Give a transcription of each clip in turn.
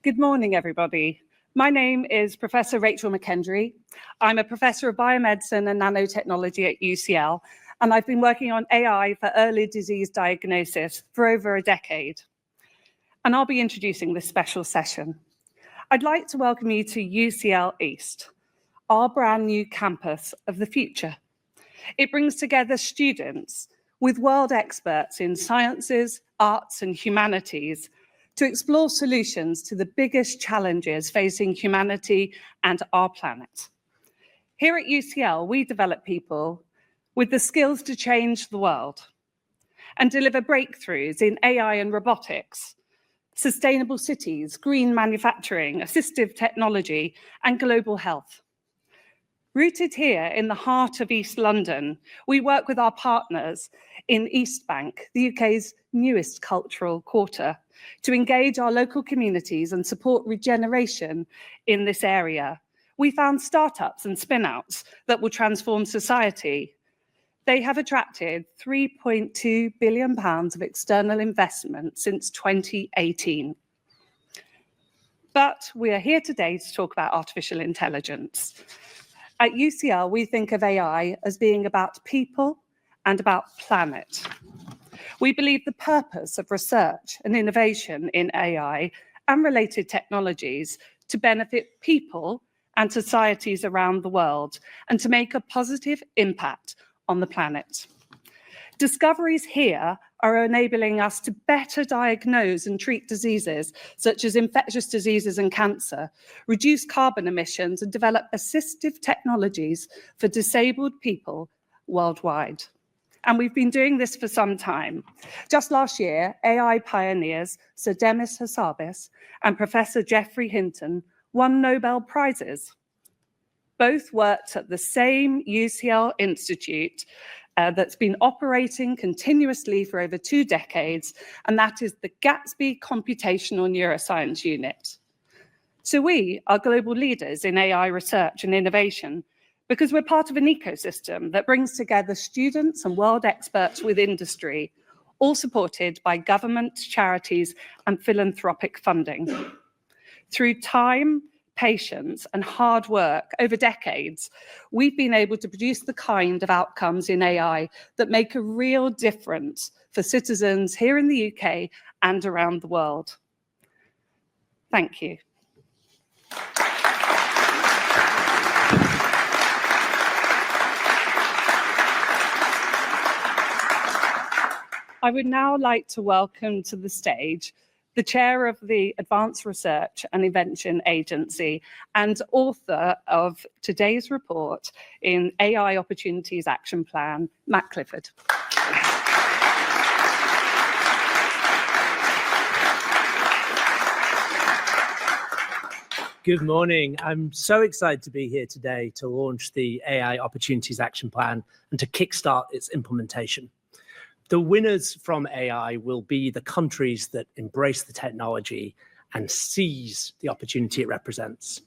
Good morning, everybody. My name is Professor Rachel McKendry. I'm a professor of biomedicine and nanotechnology at UCL, and I've been working on AI for early disease diagnosis for over a decade. And I'll be introducing this special session. I'd like to welcome you to UCL East, our brand new campus of the future. It brings together students with world experts in sciences, arts, and humanities to explore solutions to the biggest challenges facing humanity and our planet. Here at UCL, we develop people with the skills to change the world and deliver breakthroughs in AI and robotics, sustainable cities, green manufacturing, assistive technology, and global health. Rooted here in the heart of East London, we work with our partners in East Bank, the UK's newest cultural quarter, to engage our local communities and support regeneration in this area. We found startups and spin-outs that will transform society. They have attracted £3.2 billion of external investment since 2018. But we are here today to talk about artificial intelligence. At UCL, we think of AI as being about people and about planet. We believe the purpose of research and innovation in AI and related technologies to benefit people and societies around the world and to make a positive impact on the planet. Discoveries here are enabling us to better diagnose and treat diseases such as infectious diseases and cancer, reduce carbon emissions, and develop assistive technologies for disabled people worldwide. And we've been doing this for some time. Just last year, AI pioneers Sir Demis Hassabis and Professor Geoffrey Hinton won Nobel Prizes. Both worked at the same UCL Institute that's been operating continuously for over 2 decades, and that is the Gatsby Computational Neuroscience Unit. So we are global leaders in AI research and innovation because we're part of an ecosystem that brings together students and world experts with industry, all supported by government, charities, and philanthropic funding. Through time, patience, and hard work over decades, we've been able to produce the kind of outcomes in AI that make a real difference for citizens here in the UK and around the world. Thank you. I would now like to welcome to the stage the chair of the Advanced Research and Invention Agency and author of today's report in AI Opportunities Action Plan, Matt Clifford. Good morning. I'm so excited to be here today to launch the AI Opportunities Action Plan and to kickstart its implementation. The winners from AI will be the countries that embrace the technology and seize the opportunity it represents.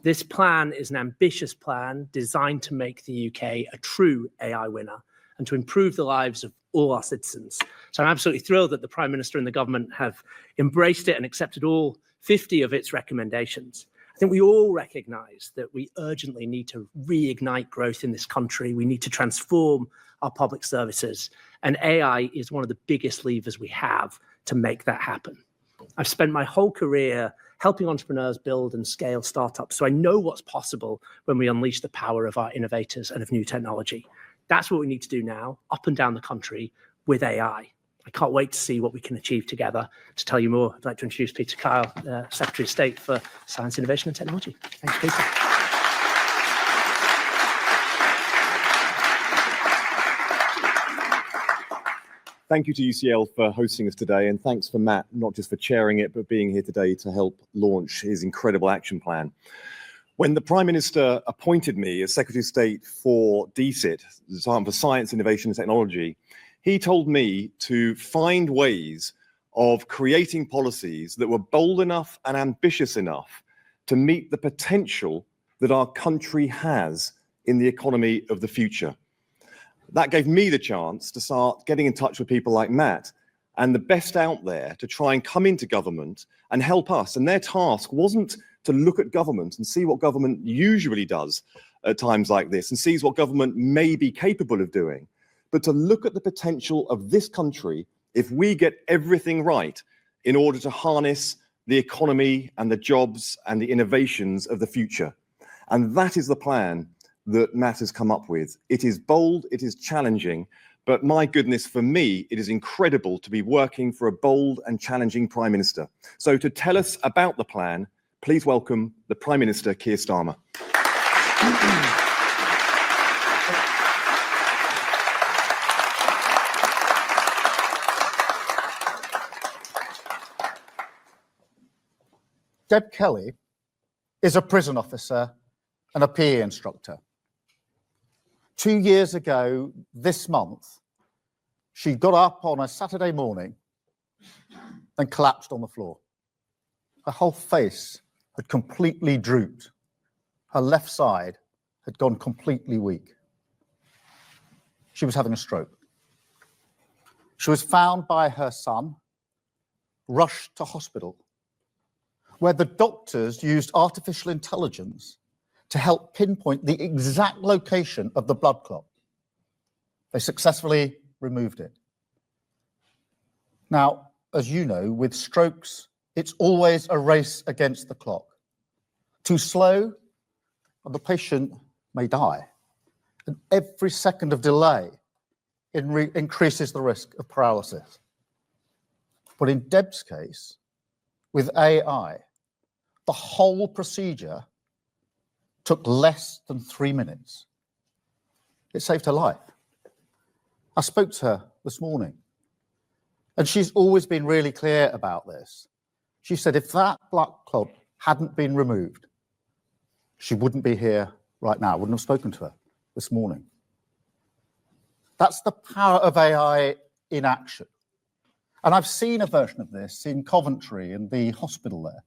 This plan is an ambitious plan designed to make the UK a true AI winner and to improve the lives of all our citizens. So I'm absolutely thrilled that the Prime Minister and the government have embraced it and accepted all 50 of its recommendations. I think we all recognise that we urgently need to reignite growth in this country. We need to transform our public services, and AI is one of the biggest levers we have to make that happen. I've spent my whole career helping entrepreneurs build and scale startups, so I know what's possible when we unleash the power of our innovators and of new technology. That's what we need to do now, up and down the country, with AI. I can't wait to see what we can achieve together. To tell you more, I'd like to introduce Peter Kyle, Secretary of State for Science, Innovation and Technology. Thanks, Peter. Thank you to UCL for hosting us today, and thanks for Matt, not just for chairing it, but being here today to help launch his incredible action plan. When the Prime Minister appointed me as Secretary of State for DSIT, the Department for Science, Innovation and Technology, he told me to find ways of creating policies that were bold enough and ambitious enough to meet the potential that our country has in the economy of the future. That gave me the chance to start getting in touch with people like Matt and the best out there to try and come into government and help us. And their task wasn't to look at government and see what government usually does at times like this and sees what government may be capable of doing, but to look at the potential of this country if we get everything right in order to harness the economy and the jobs and the innovations of the future. And that is the plan that Matt has come up with. It is bold, it is challenging, but my goodness, for me, it is incredible to be working for a bold and challenging Prime Minister. So to tell us about the plan, please welcome the Prime Minister, Keir Starmer. Deb Kelly is a prison officer and a PE instructor. 2 years ago this month, she got up on a Saturday morning and collapsed on the floor. Her whole face had completely drooped. Her left side had gone completely weak. She was having a stroke. She was found by her son, rushed to hospital, where the doctors used artificial intelligence to help pinpoint the exact location of the blood clot. They successfully removed it. Now, as you know, with strokes, it's always a race against the clock. Too slow, and the patient may die. And every second of delay increases the risk of paralysis. But in Deb's case, with AI, the whole procedure took less than 3 minutes. It saved her life. I spoke to her this morning, and she's always been really clear about this. She said if that blood clot hadn't been removed, she wouldn't be here right now. I wouldn't have spoken to her this morning. That's the power of AI in action. And I've seen a version of this in Coventry, in the hospital there.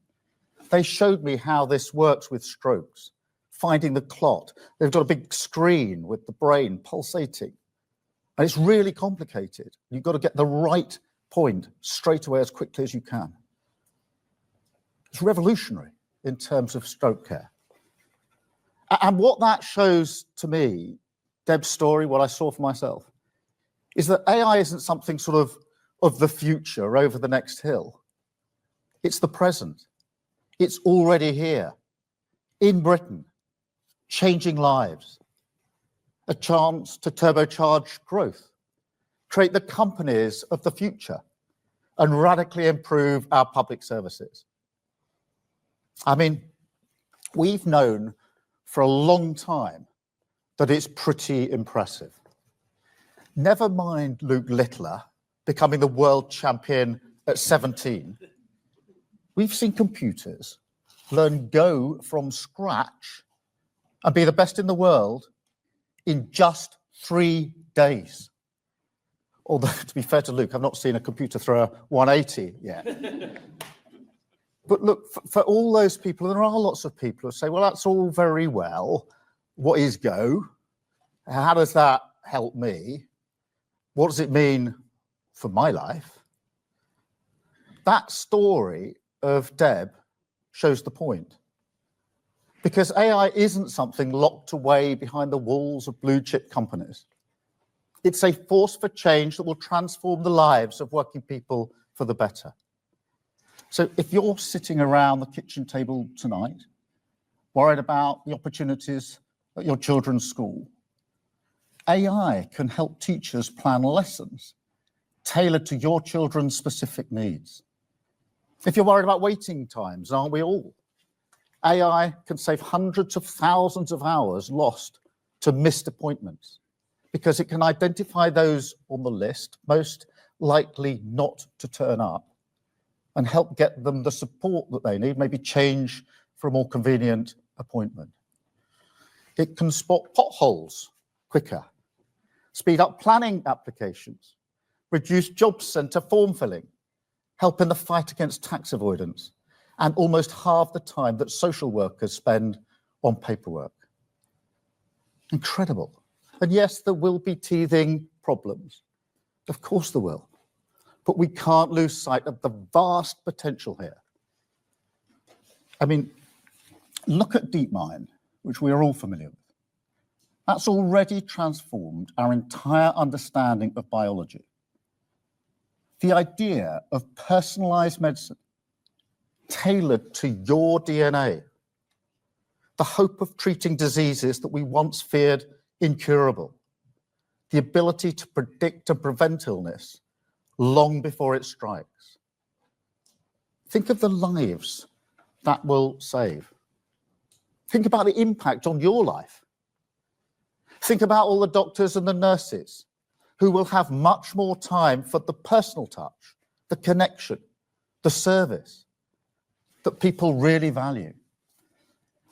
They showed me how this works with strokes, finding the clot. They've got a big screen with the brain pulsating. And it's really complicated. You've got to get the right point straight away as quickly as you can. It's revolutionary in terms of stroke care. And what that shows to me, Deb's story, what I saw for myself, is that AI isn't something sort of the future over the next hill. It's the present. It's already here, in Britain, changing lives. A chance to turbocharge growth, create the companies of the future, and radically improve our public services. I mean, we've known for a long time that it's pretty impressive. Never mind Luke Littler becoming the world champion at 17. We've seen computers learn Go from scratch and be the best in the world in just 3 days. Although, to be fair to Luke, I've not seen a computer throw a 180 yet. But look, for all those people, there are lots of people who say, well, that's all very well. What is Go? How does that help me? What does it mean for my life? That story of Deb shows the point. Because AI isn't something locked away behind the walls of blue chip companies. It's a force for change that will transform the lives of working people for the better. So if you're sitting around the kitchen table tonight, worried about the opportunities at your children's school, AI can help teachers plan lessons tailored to your children's specific needs. If you're worried about waiting times, aren't we all? AI can save hundreds of thousands of hours lost to missed appointments because it can identify those on the list most likely not to turn up and help get them the support that they need, maybe change for a more convenient appointment. It can spot potholes quicker, speed up planning applications, reduce job centre form filling, help in the fight against tax avoidance, and almost half the time that social workers spend on paperwork. Incredible. And yes, there will be teething problems. Of course there will. But we can't lose sight of the vast potential here. I mean, look at DeepMind, which we are all familiar with. That's already transformed our entire understanding of biology. The idea of personalized medicine tailored to your DNA, the hope of treating diseases that we once feared incurable, the ability to predict and prevent illness long before it strikes. Think of the lives that will save. Think about the impact on your life. Think about all the doctors and the nurses who will have much more time for the personal touch, the connection, the service that people really value.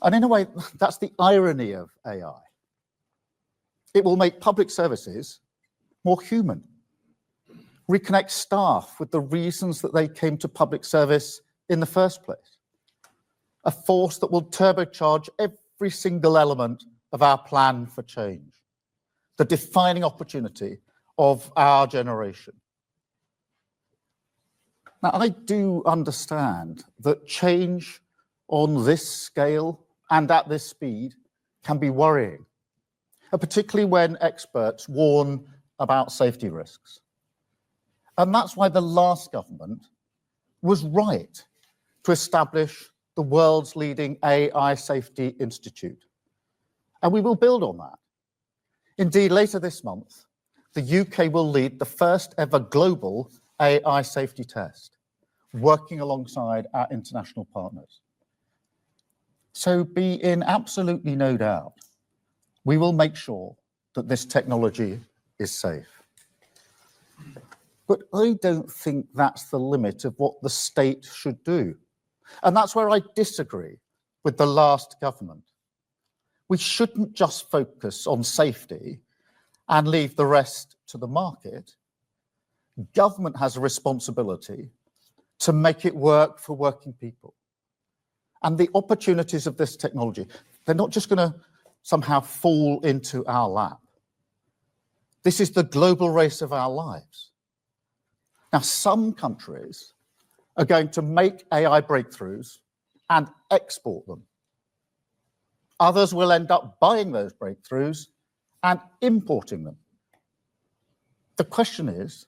And in a way, that's the irony of AI. It will make public services more human, reconnect staff with the reasons that they came to public service in the first place, a force that will turbocharge every single element of our plan for change, the defining opportunity of our generation. Now, I do understand that change on this scale and at this speed can be worrying, particularly when experts warn about safety risks. And that's why the last government was right to establish the world's leading AI Safety Institute. And we will build on that. Indeed, later this month, the UK will lead the first ever global AI safety test, working alongside our international partners. So be in absolutely no doubt, we will make sure that this technology is safe. But I don't think that's the limit of what the state should do. And that's where I disagree with the last government. We shouldn't just focus on safety and leave the rest to the market. Government has a responsibility to make it work for working people. And the opportunities of this technology, they're not just going to somehow fall into our lap. This is the global race of our lives. Now, some countries are going to make AI breakthroughs and export them. Others will end up buying those breakthroughs and importing them. The question is,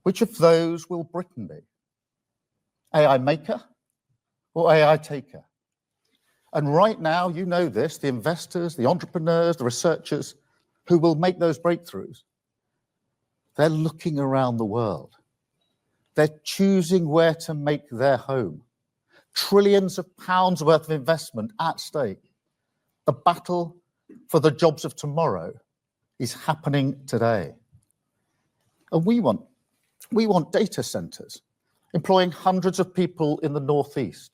which of those will Britain be? AI maker or AI taker? And right now, you know this, the investors, the entrepreneurs, the researchers who will make those breakthroughs, they're looking around the world. They're choosing where to make their home. Trillions of pounds worth of investment at stake. The battle for the jobs of tomorrow is happening today. And we want data centers, employing hundreds of people in the Northeast,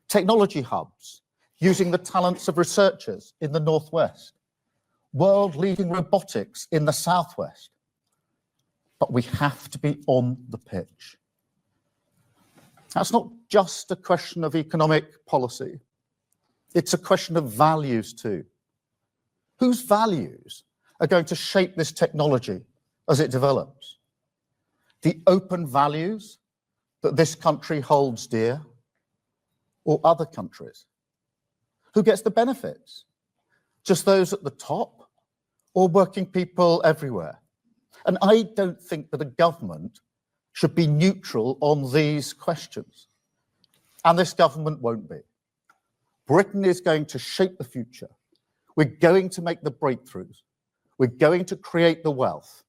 technology hubs, using the talents of researchers in the Northwest, world-leading robotics in the Southwest. But we have to be on the pitch. That's not just a question of economic policy. It's a question of values too. Whose values are going to shape this technology as it develops? The open values that this country holds dear, or other countries? Who gets the benefits? Just those at the top, or working people everywhere? And I don't think that a government should be neutral on these questions. And this government won't be. Britain is going to shape the future. We're going to make the breakthroughs. We're going to create the wealth.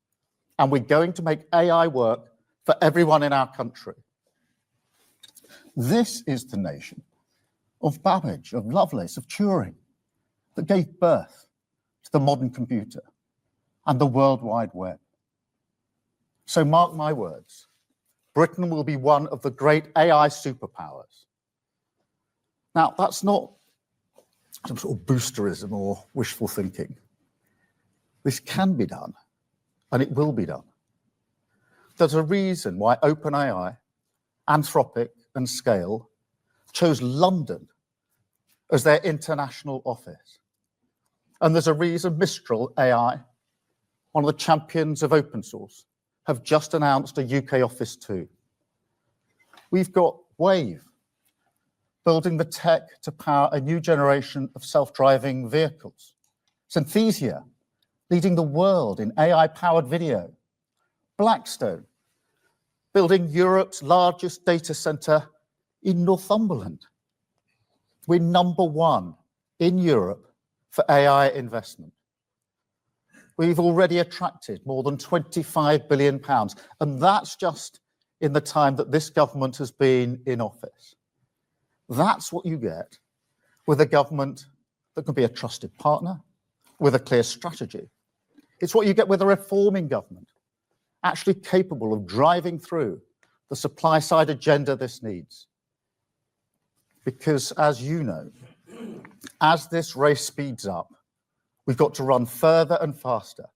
And we're going to make AI work for everyone in our country. This is the nation of Babbage, of Lovelace, of Turing, that gave birth to the modern computer and the World Wide Web. So mark my words, Britain will be one of the great AI superpowers. Now, that's not some sort of boosterism or wishful thinking. This can be done, and it will be done. There's a reason why OpenAI, Anthropic, and Scale chose London as their international office. And there's a reason Mistral AI, one of the champions of open source, have just announced a UK office too. We've got Wave, building the tech to power a new generation of self-driving vehicles. Synthesia, leading the world in AI-powered video. Blackstone, building Europe's largest data center in Northumberland. We're #1 in Europe for AI investment. We've already attracted more than £25 billion, and that's just in the time that this government has been in office. That's what you get with a government that can be a trusted partner, with a clear strategy. It's what you get with a reforming government, actually capable of driving through the supply side agenda this needs. Because as you know, as this race speeds up, we've got to run further and faster.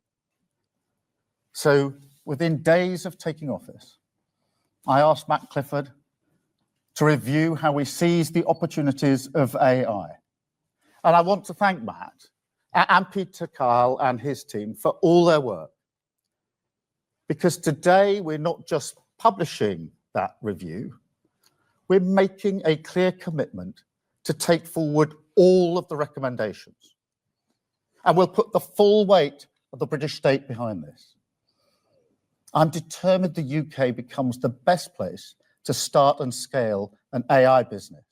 So within days of taking office, I asked Matt Clifford to review how we seize the opportunities of AI. And I want to thank Matt and Peter Kyle and his team for all their work. Because today we're not just publishing that review, we're making a clear commitment to take forward all of the recommendations. And we'll put the full weight of the British state behind this. I'm determined the UK becomes the best place to start and scale an AI business.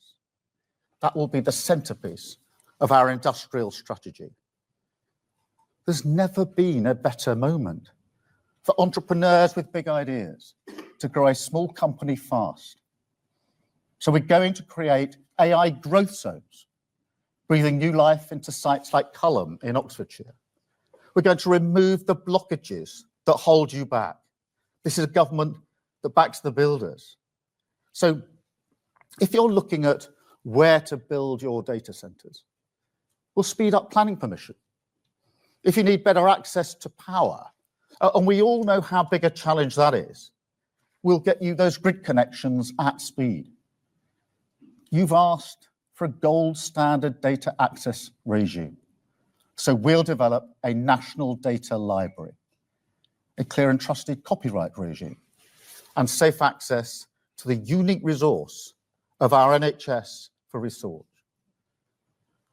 That will be the centerpiece of our industrial strategy. There's never been a better moment for entrepreneurs with big ideas to grow a small company fast. So we're going to create AI growth zones, breathing new life into sites like Culham in Oxfordshire. We're going to remove the blockages that hold you back. This is a government that backs the builders. So if you're looking at where to build your data centers, we'll speed up planning permission. If you need better access to power, and we all know how big a challenge that is, we'll get you those grid connections at speed. You've asked for a gold standard data access regime. So we'll develop a national data library, a clear and trusted copyright regime, and safe access to the unique resource of our NHS for research.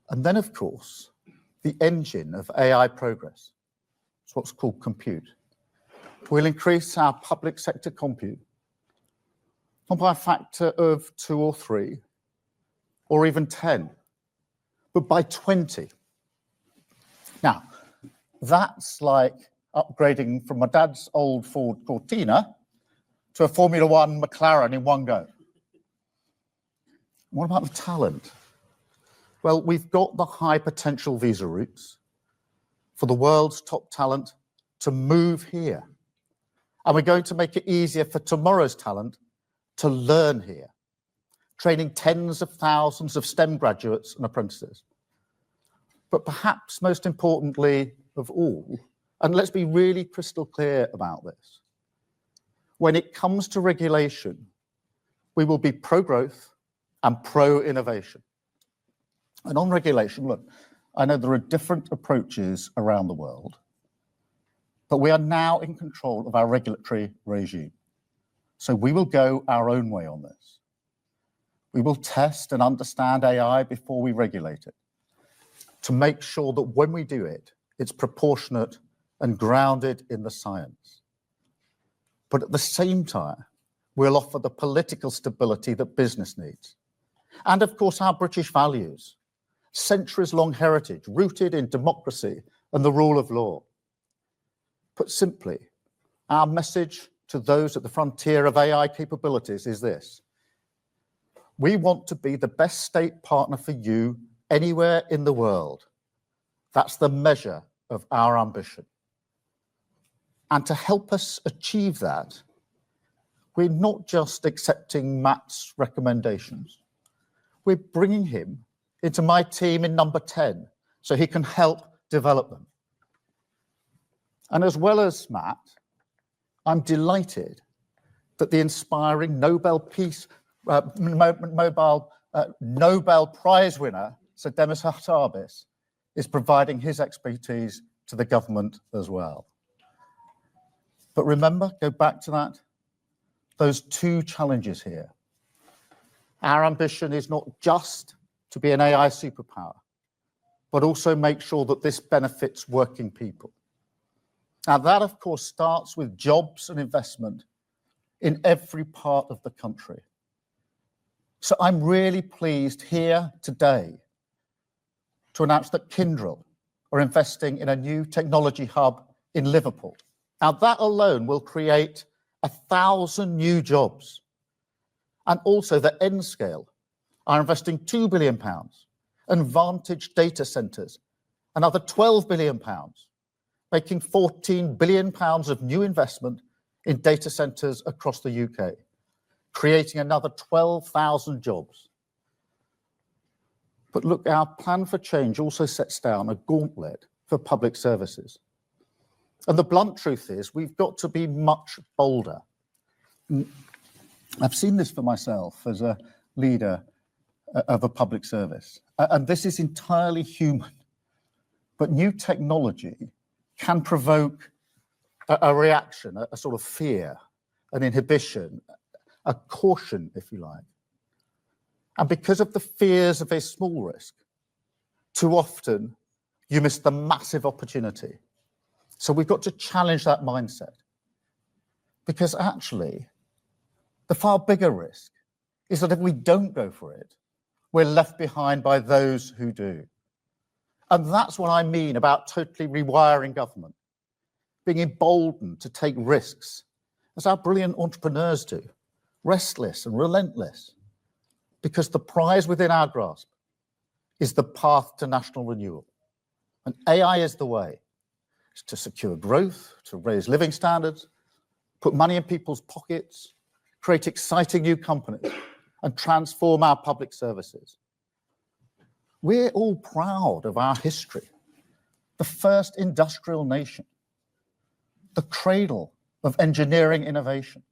And then, of course, the engine of AI progress. It's what's called compute. We'll increase our public sector compute, not by a factor of 2 or 3, or even 10, but by 20. Now, that's like upgrading from my dad's old Ford Cortina to a Formula One McLaren in one go. What about the talent? Well, we've got the high potential visa routes for the world's top talent to move here. And we're going to make it easier for tomorrow's talent to learn here, training tens of thousands of STEM graduates and apprentices. But perhaps most importantly of all, and let's be really crystal clear about this, when it comes to regulation, we will be pro-growth and pro-innovation. And on regulation, look, I know there are different approaches around the world, but we are now in control of our regulatory regime. So we will go our own way on this. We will test and understand AI before we regulate it, to make sure that when we do it, it's proportionate and grounded in the science. But at the same time, we'll offer the political stability that business needs. And of course, our British values, centuries-long heritage rooted in democracy and the rule of law. Put simply, our message to those at the frontier of AI capabilities is this: we want to be the best state partner for you anywhere in the world. That's the measure of our ambition. And to help us achieve that, we're not just accepting Matt's recommendations. We're bringing him into my team in number 10 so he can help develop them. And as well as Matt, I'm delighted that the inspiring Nobel Prize winner, Sir Demis Hassabis, is providing his expertise to the government as well. But remember, go back to that, those two challenges here. Our ambition is not just to be an AI superpower, but also make sure that this benefits working people. Now that, of course, starts with jobs and investment in every part of the country. So I'm really pleased here today to announce that Kyndryl are investing in a new technology hub in Liverpool. Now that alone will create 1,000 new jobs. And also that Nscale are investing £2 billion, and Vantage data centres another £12 billion, making £14 billion of new investment in data centres across the UK, creating another 12,000 jobs. But look, our plan for change also sets down a gauntlet for public services. And the blunt truth is we've got to be much bolder. I've seen this for myself as a leader of a public service, and this is entirely human. But new technology can provoke a reaction, a sort of fear, an inhibition, a caution, if you like. And because of the fears of a small risk, too often you miss the massive opportunity. So we've got to challenge that mindset, because actually the far bigger risk is that if we don't go for it, we're left behind by those who do. And that's what I mean about totally rewiring government, being emboldened to take risks, as our brilliant entrepreneurs do, restless and relentless, because the prize within our grasp is the path to national renewal. And AI is the way. It's to secure growth, to raise living standards, put money in people's pockets, create exciting new companies, and transform our public services. We're all proud of our history, the first industrial nation, the cradle of engineering innovation.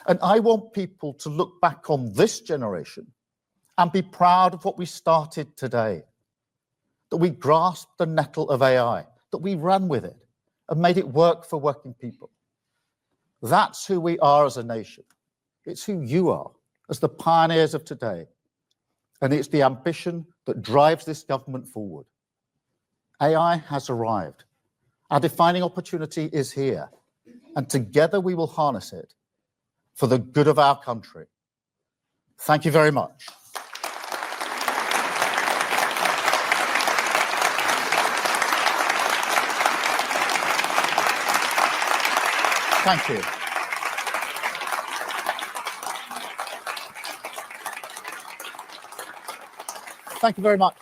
And I want people to look back on this generation and be proud of what we started today, that we grasped the nettle of AI, that we ran with it and made it work for working people. That's who we are as a nation. It's who you are as the pioneers of today. And it's the ambition that drives this government forward. AI has arrived. Our defining opportunity is here. And together we will harness it for the good of our country. Thank you very much. Thank you. Thank you very much.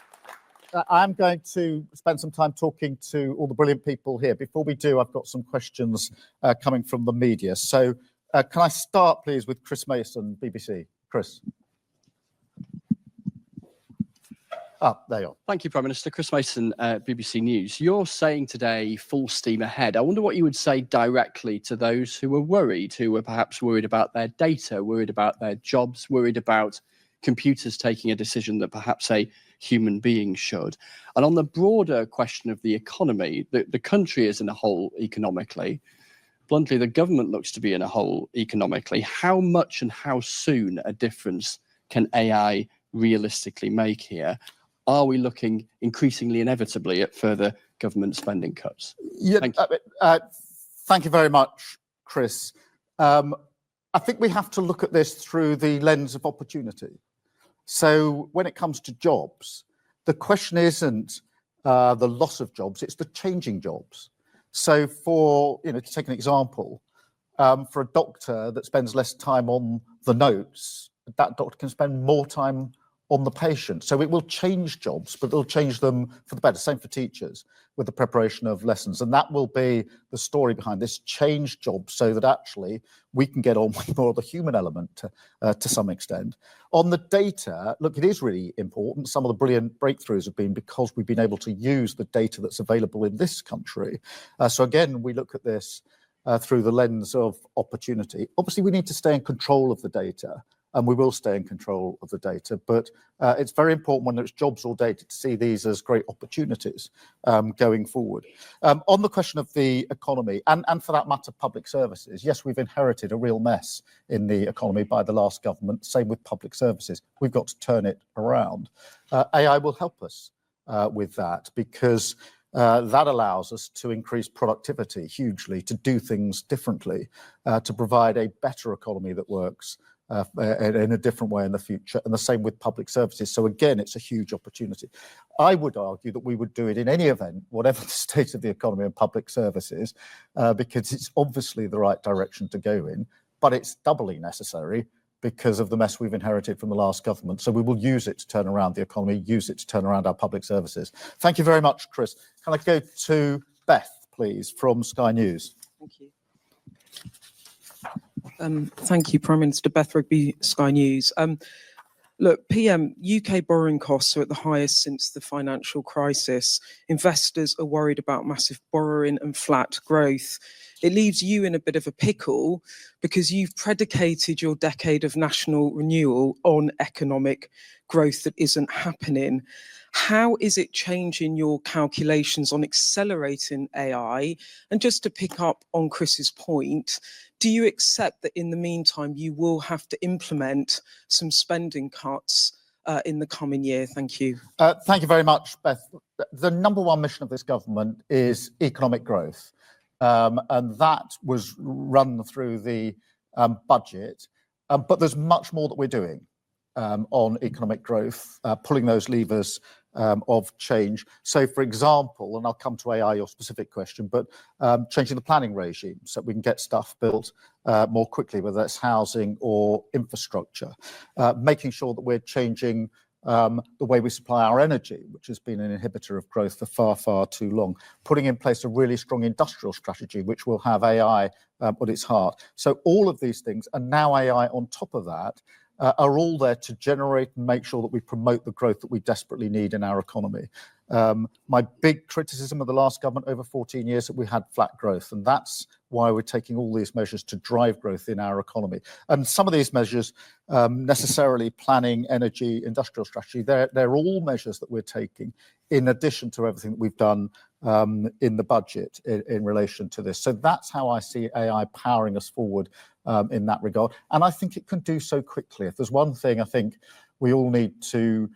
I'm going to spend some time talking to all the brilliant people here. Before we do, I've got some questions coming from the media. So can I start, please, with Chris Mason, BBC. Chris. There you are. Thank you, Prime Minister. Chris Mason, BBC News. You're saying today full steam ahead. I wonder what you would say directly to those who were perhaps worried about their data, worried about their jobs, worried about computers taking a decision that perhaps a human being should. And on the broader question of the economy, the country is in a hole economically. Bluntly, the government looks to be in a hole economically. How much and how soon a difference can AI realistically make here? Are we looking increasingly inevitably at further government spending cuts? Yeah, thank you very much, Chris. I think we have to look at this through the lens of opportunity. So when it comes to jobs, the question isn't the loss of jobs, it's the changing jobs. So for, to take an example, for a doctor that spends less time on the notes, that doctor can spend more time on the patient. So it will change jobs, but it'll change them for the better. Same for teachers with the preparation of lessons. And that will be the story behind this, change jobs so that actually we can get on with more of the human element to some extent. On the data, look, it is really important. Some of the brilliant breakthroughs have been because we've been able to use the data that's available in this country. So again, we look at this through the lens of opportunity. Obviously, we need to stay in control of the data and we will stay in control of the data. But it's very important when it's jobs or data to see these as great opportunities going forward. On the question of the economy, and for that matter, public services, yes, we've inherited a real mess in the economy by the last government. Same with public services. We've got to turn it around. AI will help us with that, because that allows us to increase productivity hugely, to do things differently, to provide a better economy that works in a different way in the future, and the same with public services. So again, it's a huge opportunity. I would argue that we would do it in any event, whatever the state of the economy and public services, because it's obviously the right direction to go in, but it's doubly necessary because of the mess we've inherited from the last government. So we will use it to turn around the economy, use it to turn around our public services. Thank you very much, Chris. Can I go to Beth, please, from Sky News? Thank you. Thank you, Prime Minister. Beth Rigby, Sky News. Look, PM, UK borrowing costs are at the highest since the financial crisis. Investors are worried about massive borrowing and flat growth. It leaves you in a bit of a pickle because you've predicated your decade of national renewal on economic growth that isn't happening. How is it changing your calculations on accelerating AI? And just to pick up on Chris's point, do you accept that in the meantime, you will have to implement some spending cuts in the coming year? Thank you. Thank you very much, Beth. The number one mission of this government is economic growth. And that was run through the budget. But there's much more that we're doing on economic growth, pulling those levers of change. So, for example, and I'll come to AI, your specific question, but changing the planning regime so we can get stuff built more quickly, whether that's housing or infrastructure, making sure that we're changing the way we supply our energy, which has been an inhibitor of growth for far, far too long, putting in place a really strong industrial strategy, which will have AI at its heart. So all of these things, and now AI on top of that, are all there to generate and make sure that we promote the growth that we desperately need in our economy. My big criticism of the last government over 14 years that we had flat growth, and that's why we're taking all these measures to drive growth in our economy. And some of these measures, necessarily planning, energy, industrial strategy, they're all measures that we're taking in addition to everything that we've done in the budget in relation to this. So that's how I see AI powering us forward in that regard. And I think it can do so quickly. If there's one thing I think we all need to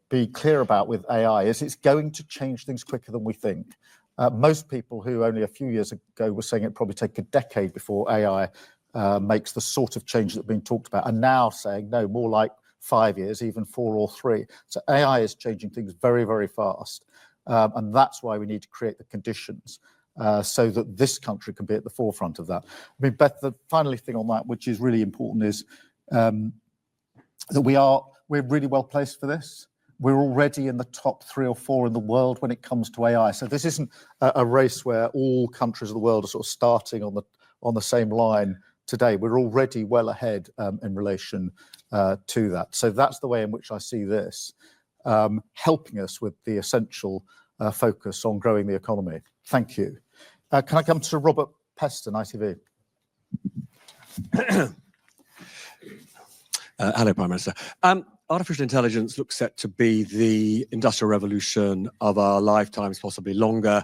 be clear about with AI is it's going to change things quicker than we think. Most people who only a few years ago were saying it'd probably take a decade before AI makes the sort of change that's been talked about are now saying, no, more like 5 years, even 4 or 3. So AI is changing things very, very fast. And that's why we need to create the conditions so that this country can be at the forefront of that. I mean, Beth, the final thing on that, which is really important, is that we're really well placed for this. We're already in the top 3 or 4 in the world when it comes to AI. So this isn't a race where all countries of the world are sort of starting on the same line today. We're already well ahead in relation to that. So that's the way in which I see this helping us with the essential focus on growing the economy. Thank you. Can I come to Robert Peston, ITV? Hello, Prime Minister. Artificial intelligence looks set to be the industrial revolution of our lifetimes, possibly longer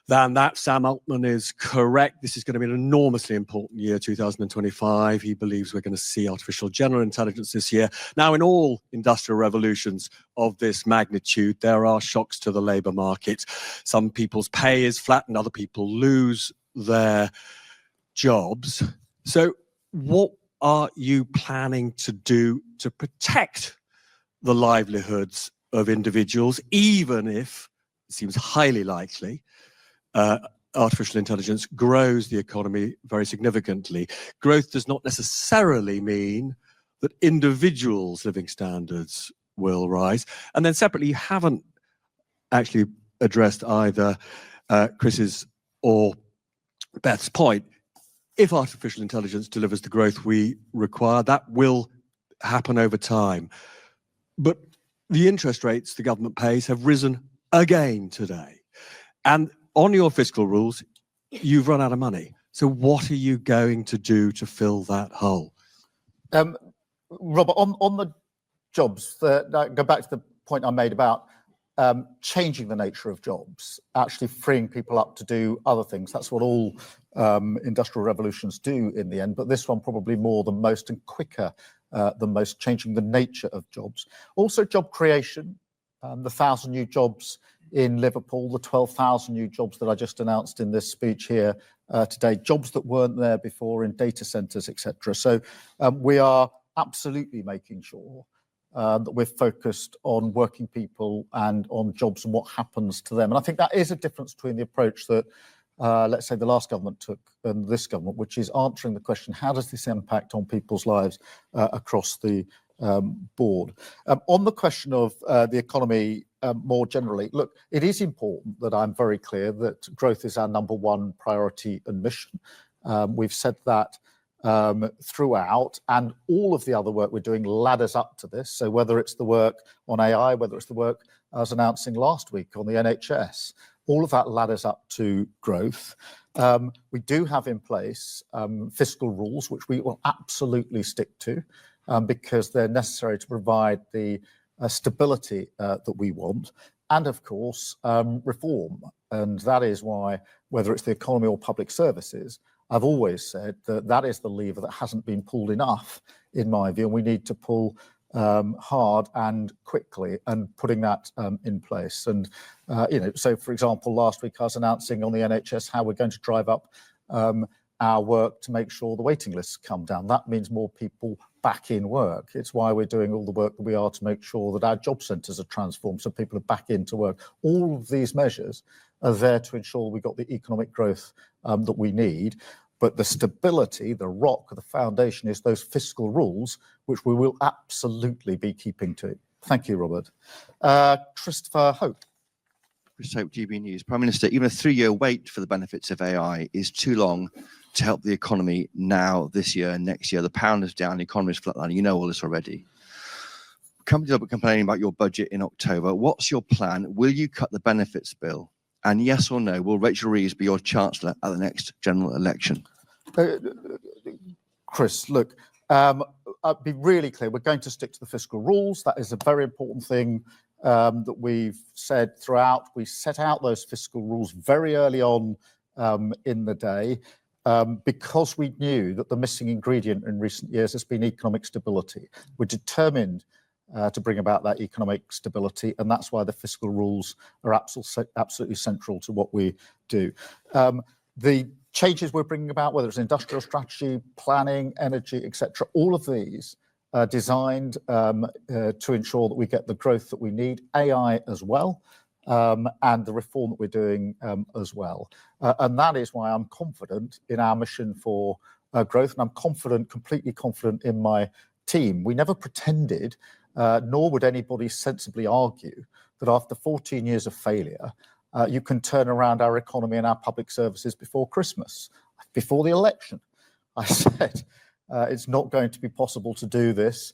than that. Sam Altman is correct. This is going to be an enormously important year, 2025. He believes we're going to see artificial general intelligence this year. Now, in all industrial revolutions of this magnitude, there are shocks to the labour market. Some people's pay is flattened, other people lose their jobs. So what are you planning to do to protect the livelihoods of individuals, even if it seems highly likely artificial intelligence grows the economy very significantly? Growth does not necessarily mean that individuals' living standards will rise. And then separately, you haven't actually addressed either Chris's or Beth's point. If artificial intelligence delivers the growth we require, that will happen over time. But the interest rates the government pays have risen again today. And on your fiscal rules, you've run out of money. So what are you going to do to fill that hole? Robert, on the jobs, go back to the point I made about changing the nature of jobs, actually freeing people up to do other things. That's what all industrial revolutions do in the end, but this one probably more than most and quicker than most, changing the nature of jobs. Also job creation, the 1,000 new jobs in Liverpool, the 12,000 new jobs that I just announced in this speech here today, jobs that weren't there before in data centres, etc. So we are absolutely making sure that we're focused on working people and on jobs and what happens to them. And I think that is a difference between the approach that, let's say, the last government took and this government, which is answering the question, how does this impact on people's lives across the board? On the question of the economy more generally, look, it is important that I'm very clear that growth is our #1 priority and mission. We've said that throughout, and all of the other work we're doing ladders up to this. So whether it's the work on AI, whether it's the work I was announcing last week on the NHS, all of that ladders up to growth. We do have in place fiscal rules, which we will absolutely stick to because they're necessary to provide the stability that we want. And of course, reform. And that is why, whether it's the economy or public services, I've always said that that is the lever that hasn't been pulled enough, in my view. And we need to pull hard and quickly and putting that in place. And, so for example, last week I was announcing on the NHS how we're going to drive up our work to make sure the waiting lists come down. That means more people back in work. It's why we're doing all the work that we are to make sure that our job centres are transformed so people are back into work. All of these measures are there to ensure we've got the economic growth that we need. But the stability, the rock, the foundation is those fiscal rules, which we will absolutely be keeping to. Thank you, Robert. Christopher Hope. Chris Hope, GB News. Prime Minister, even a 3-year wait for the benefits of AI is too long to help the economy now, this year, and next year. The pound is down, the economy is flatlining. You know all this already. Companies are complaining about your budget in October. What's your plan? Will you cut the benefits bill? And yes or no, will Rachel Reeves be your chancellor at the next general election? Chris, look, I'll be really clear. We're going to stick to the fiscal rules. That is a very important thing that we've said throughout. We set out those fiscal rules very early on in the day because we knew that the missing ingredient in recent years has been economic stability. We're determined to bring about that economic stability, and that's why the fiscal rules are absolutely central to what we do. The changes we're bringing about, whether it's industrial strategy, planning, energy, etc., all of these are designed to ensure that we get the growth that we need, AI as well, and the reform that we're doing as well. And that is why I'm confident in our mission for growth, and I'm confident, completely confident in my team. We never pretended, nor would anybody sensibly argue, that after 14 years of failure, you can turn around our economy and our public services before Christmas, before the election. I said it's not going to be possible to do this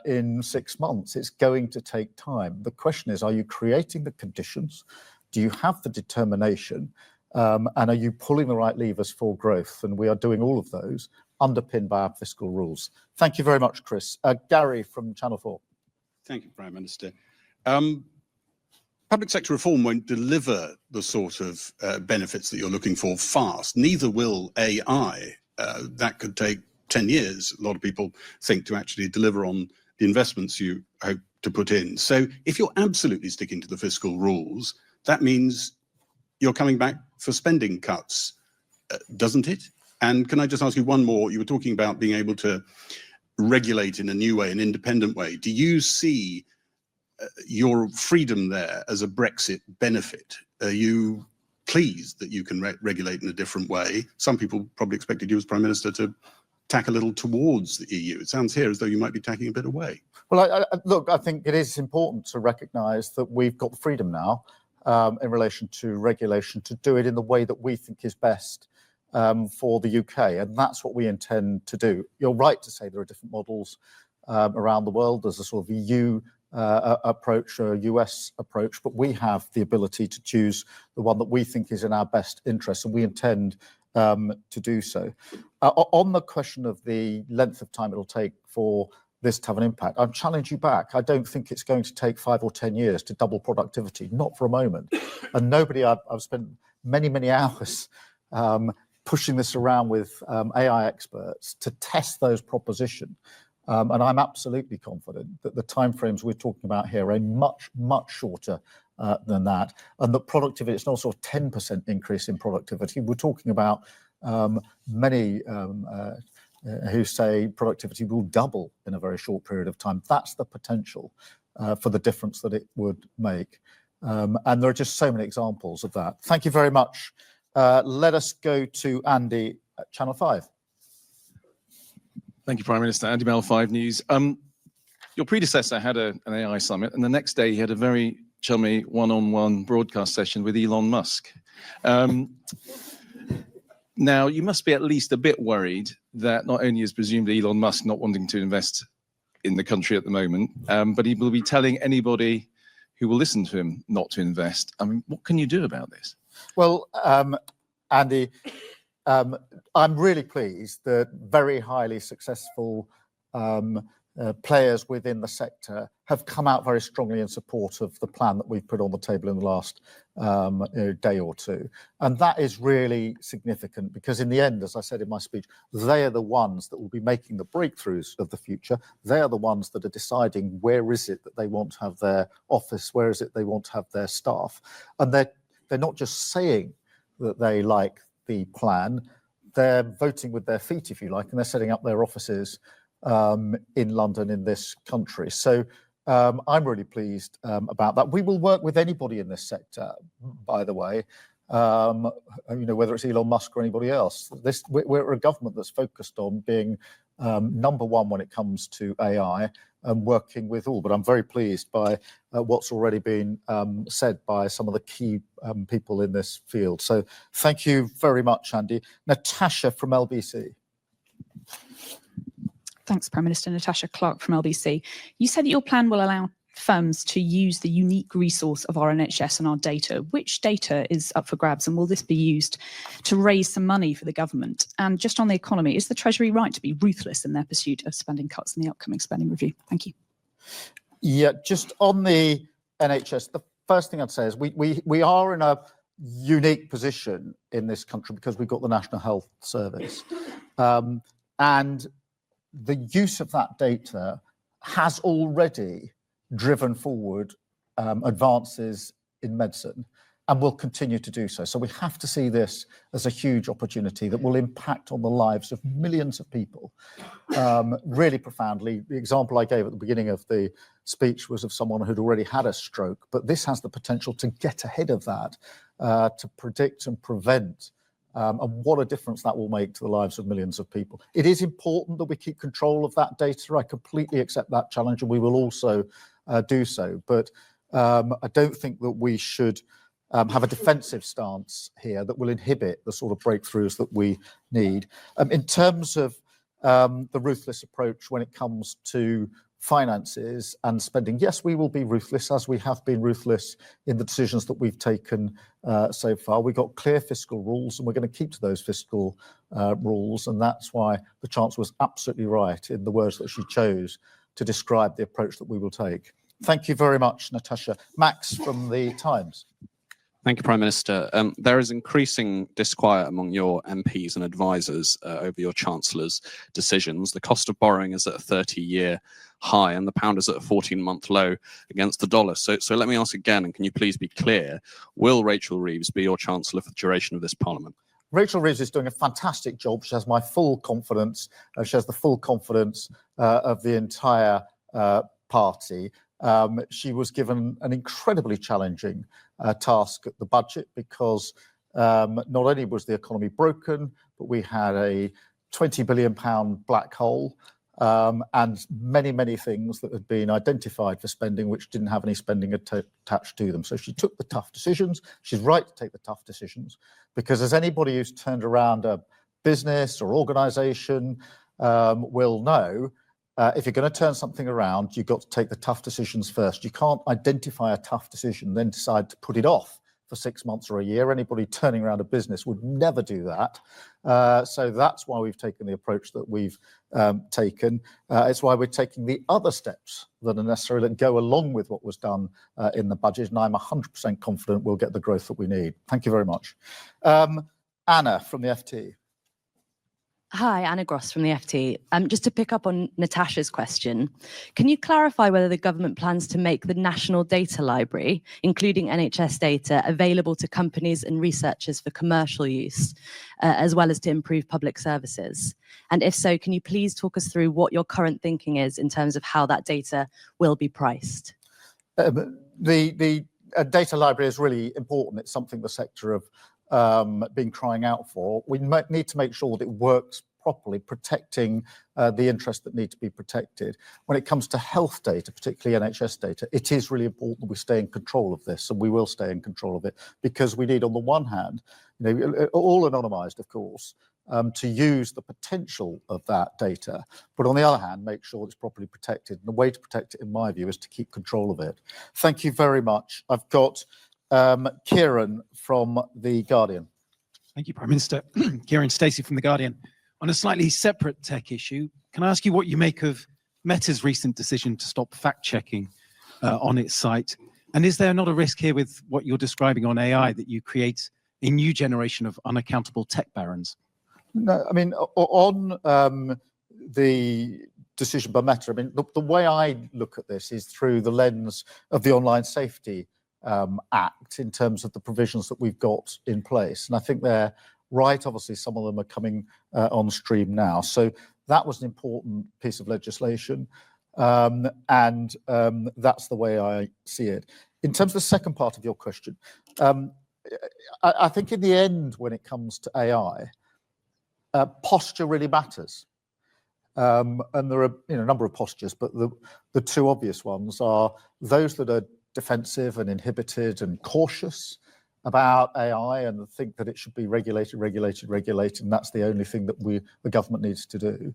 in 6 months. It's going to take time. The question is, are you creating the conditions? Do you have the determination? And are you pulling the right levers for growth? And we are doing all of those, underpinned by our fiscal rules. Thank you very much, Chris. Gary from Channel 4. Thank you, Prime Minister. Public sector reform won't deliver the sort of benefits that you're looking for fast. Neither will AI. That could take 10 years, a lot of people think, to actually deliver on the investments you hope to put in. So if you're absolutely sticking to the fiscal rules, that means you're coming back for spending cuts, doesn't it? And can I just ask you one more? You were talking about being able to regulate in a new way, an independent way. Do you see your freedom there as a Brexit benefit? Are you pleased that you can regulate in a different way? Some people probably expected you as Prime Minister to tack a little towards the EU. It sounds here as though you might be tacking a bit away. Well, look, I think it is important to recognise that we've got the freedom now in relation to regulation to do it in the way that we think is best for the UK, and that's what we intend to do. You're right to say there are different models around the world. There's a sort of EU approach or US approach, but we have the ability to choose the one that we think is in our best interest, and we intend to do so. On the question of the length of time it'll take for this to have an impact, I'll challenge you back. I don't think it's going to take 5 or 10 years to double productivity, not for a moment. And I've spent many hours pushing this around with AI experts to test those propositions. And I'm absolutely confident that the timeframes we're talking about here are much shorter than that, and that productivity, it's not sort of 10% increase in productivity. We're talking about many who say productivity will double in a very short period of time. That's the potential for the difference that it would make. And there are just so many examples of that. Thank you very much. Let us go to Andy at Channel 5. Thank you, Prime Minister. Andy Bell, 5 News. Your predecessor had an AI summit, and the next day he had a very chummy one-on-one broadcast session with Elon Musk. Now, you must be at least a bit worried that not only is presumably Elon Musk not wanting to invest in the country at the moment, but he will be telling anybody who will listen to him not to invest. I mean, what can you do about this? Well, Andy, I'm really pleased that very highly successful players within the sector have come out very strongly in support of the plan that we've put on the table in the last day or two. And that is really significant because in the end, as I said in my speech, they are the ones that will be making the breakthroughs of the future. They are the ones that are deciding where is it that they want to have their office, where is it they want to have their staff. And they're not just saying that they like the plan, they're voting with their feet, if you like, and they're setting up their offices in London, in this country. So I'm really pleased about that. We will work with anybody in this sector, by the way, whether it's Elon Musk or anybody else. We're a government that's focused on being number one when it comes to AI and working with all. But I'm very pleased by what's already been said by some of the key people in this field. So thank you very much, Andy. Natasha from LBC. Thanks, Prime Minister. Natasha Clark from LBC. You said that your plan will allow firms to use the unique resource of our NHS and our data. Which data is up for grabs, and will this be used to raise some money for the government? And just on the economy, is the Treasury right to be ruthless in their pursuit of spending cuts in the upcoming spending review? Thank you. Yeah, just on the NHS, the first thing I'd say is we are in a unique position in this country because we've got the National Health Service. And the use of that data has already driven forward advances in medicine and will continue to do so. So we have to see this as a huge opportunity that will impact on the lives of millions of people really profoundly. The example I gave at the beginning of the speech was of someone who'd already had a stroke, but this has the potential to get ahead of that, to predict and prevent. And what a difference that will make to the lives of millions of people. It is important that we keep control of that data. I completely accept that challenge, and we will also do so. But I don't think that we should have a defensive stance here that will inhibit the sort of breakthroughs that we need. In terms of the ruthless approach when it comes to finances and spending, yes, we will be ruthless, as we have been ruthless in the decisions that we've taken so far. We've got clear fiscal rules, and we're going to keep to those fiscal rules. And that's why the Chancellor was absolutely right in the words that she chose to describe the approach that we will take. Thank you very much, Natasha. Max from The Times. Thank you, Prime Minister. There is increasing disquiet among your MPs and advisors over your Chancellor's decisions. The cost of borrowing is at a 30-year high, and the pound is at a 14-month low against the dollar. So let me ask again, and can you please be clear, will Rachel Reeves be your Chancellor for the duration of this Parliament? Rachel Reeves is doing a fantastic job. She has my full confidence. She has the full confidence of the entire party. She was given an incredibly challenging task at the budget because not only was the economy broken, but we had a £20 billion black hole and many things that had been identified for spending which didn't have any spending attached to them. So she took the tough decisions. She's right to take the tough decisions because, as anybody who's turned around a business or organisation will know, if you're going to turn something around, you've got to take the tough decisions first. You can't identify a tough decision, then decide to put it off for 6 months or a year. Anybody turning around a business would never do that. So that's why we've taken the approach that we've taken. It's why we're taking the other steps that are necessary that go along with what was done in the budget. And I'm 100% confident we'll get the growth that we need. Thank you very much. Anna from the FT. Hi, Anna Gross from the FT. Just to pick up on Natasha's question, can you clarify whether the government plans to make the National Data Library, including NHS data, available to companies and researchers for commercial use, as well as to improve public services? And if so, can you please talk us through what your current thinking is in terms of how that data will be priced? The data library is really important. It's something the sector have been crying out for. We need to make sure that it works properly, protecting the interests that need to be protected. When it comes to health data, particularly NHS data, it is really important that we stay in control of this, and we will stay in control of it, because we need, on the one hand, all anonymised, of course, to use the potential of that data, but on the other hand, make sure it's properly protected. And the way to protect it, in my view, is to keep control of it. Thank you very much. I've got Kieran from The Guardian. Thank you, Prime Minister. Kieran Stacey from The Guardian. On a slightly separate tech issue, can I ask you what you make of Meta's recent decision to stop fact-checking on its site? And is there not a risk here with what you're describing on AI that you create a new generation of unaccountable tech barons? No, I mean, on the decision by Meta, I mean, the way I look at this is through the lens of the Online Safety Act, in terms of the provisions that we've got in place. And I think they're right. Obviously, some of them are coming on stream now. So that was an important piece of legislation. And that's the way I see it. In terms of the second part of your question, I think in the end, when it comes to AI, posture really matters. And there are a number of postures, but the two obvious ones are those that are defensive and inhibited and cautious about AI and think that it should be regulated, and that's the only thing that the government needs to do.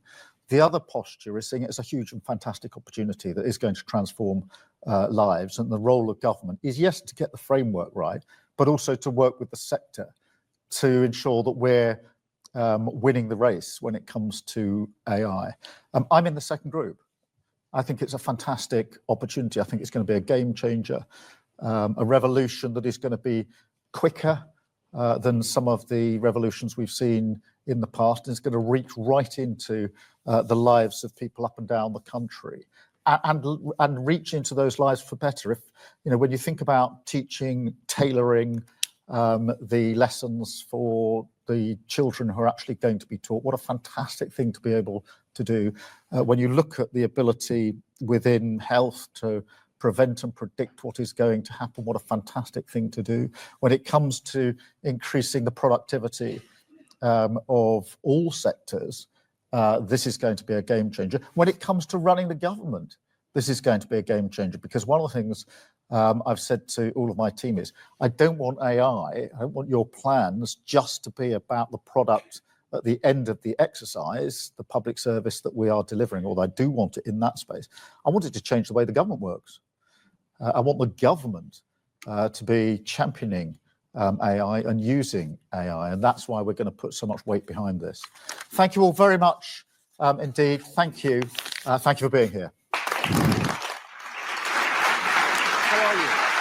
The other posture is seeing it as a huge and fantastic opportunity that is going to transform lives, and the role of government is, yes, to get the framework right, but also to work with the sector to ensure that we're winning the race when it comes to AI. I'm in the second group. I think it's a fantastic opportunity. I think it's going to be a game changer, a revolution that is going to be quicker than some of the revolutions we've seen in the past. It's going to reach right into the lives of people up and down the country, and reach into those lives for better. If when you think about teaching, tailoring the lessons for the children who are actually going to be taught, what a fantastic thing to be able to do. When you look at the ability within health to prevent and predict what is going to happen, what a fantastic thing to do. When it comes to increasing the productivity of all sectors, this is going to be a game changer. When it comes to running the government, this is going to be a game changer, because one of the things I've said to all of my team is, I don't want AI, I don't want your plans just to be about the product at the end of the exercise, the public service that we are delivering, although I do want it in that space. I want it to change the way the government works. I want the government to be championing AI and using AI, and that's why we're going to put so much weight behind this. Thank you all very much indeed. Thank you. Thank you for being here. How are you?